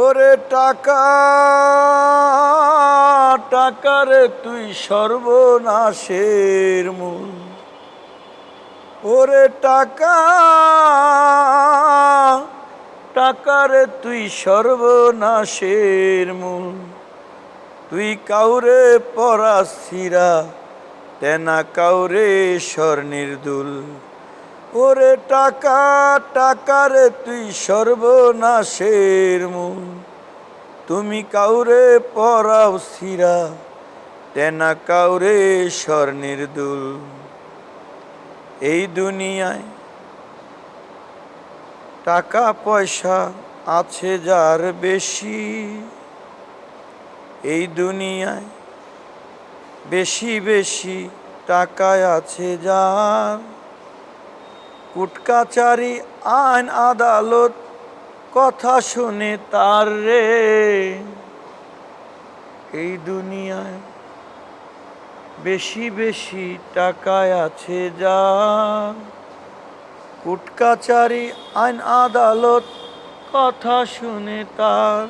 ওরে টাকা টাকারে তুই সর্বনাশের মূল। ওরে টাকা টাকারে তুই সর্বনাশের মূল। তুই কাউরে পরাশিরা তেনা কাউরে স্বর্ণের দুল। ওরে টাকা টাকারে তুই সর্বনাশের মূল। তুমি কাউরে পরাও শিরা তেনা কাউরে স্বর্ণের দুল। এই দুনিয়ায় টাকা পয়সা আছে যার বেশি, এই দুনিয়ায় বেশি বেশি টাকায় আছে যার। কোর্ট কাচারি আইন আদালত কথা শুনে তার রে। এই দুনিয়ায় বেশি বেশি টাকায় আছে যার। কোর্ট কাচারি আইন আদালত কথা শুনে তার।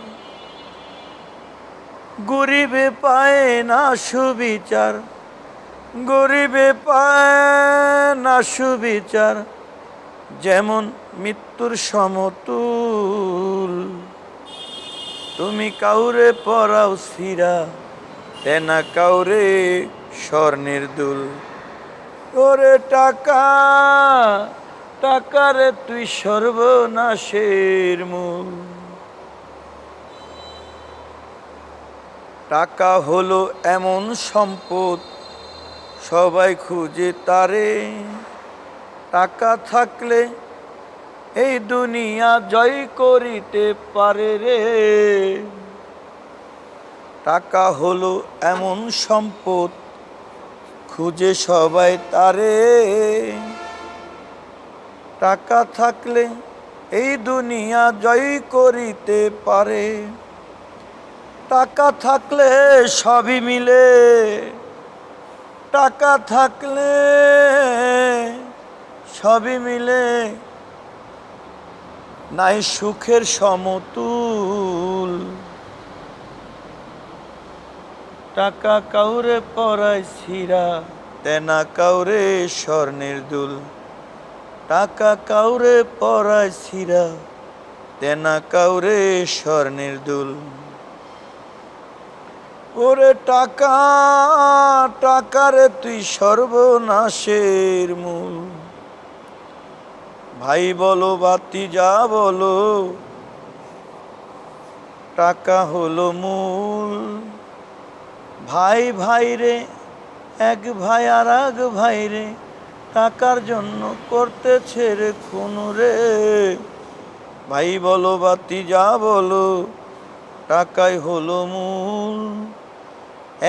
গরিবে পায় না সুবিচার, গরিবে পায় না সুবিচার, যেমন মৃত্যুর সমতুল। তুমি কাউরে পরাও শিরা তেনা কাউরে স্বর্ণের দুল। ওরে টাকা টাকারে তুই সর্বনাশের মূল। টাকা হলো এমন সম্পদ সবাই খুঁজে তারে। টাকা থাকলে এই দুনিয়া জয় করিতে পারে রে। টাকা হলো এমন সম্পদ খুঁজে সবাই তারে। টাকা থাকলে এই দুনিয়া জয় করিতে পারে। টাকা থাকলে সবই মিলে, টাকা থাকলে সবই মিলে, নাই সুখের সমতুল। টাকা কাউরে পরায় শিরা তেনা কাউরে স্বর্ণের দুল। টাকা কাউরে পরায় শিরা তেনা কাউরে স্বর্ণের দুল। ওরে টাকা টাকারে তুই সর্বনাশের মূল। ভাই বলো ভাতিজা বলো, টাকা হলো মূল। ভাই ভাই রে, এক ভাই আর এক ভাই রে, টাকার জন্য করতেছে রে খুন রে। ভাই বলো ভাতিজা বলো, টাকাই হলো মূল।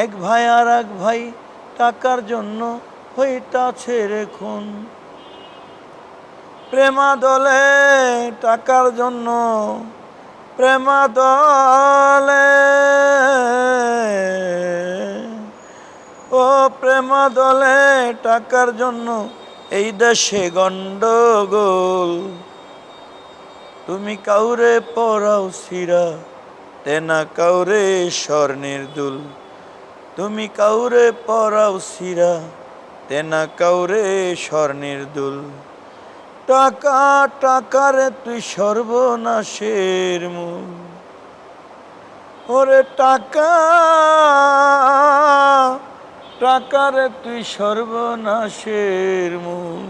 এক ভাই আর এক ভাই টাকার জন্য হইতাছে রে খুন। প্রেমাদলে টাকার জন্য, প্রেমাদলে ও প্রেমাদলে টাকার জন্য এই দেশে গন্ডগোল। তুমি কাউরে পরাও শিরা তেনা কাউরে স্বর্ণের দুল। তুমি কাউরে পরাও শিরা তেনা কাউরে স্বর্ণের দুল। টাকা টাকারে তুই সর্বনাশের মূল। ওরে টাকা টাকারে তুই সর্বনাশের মূল।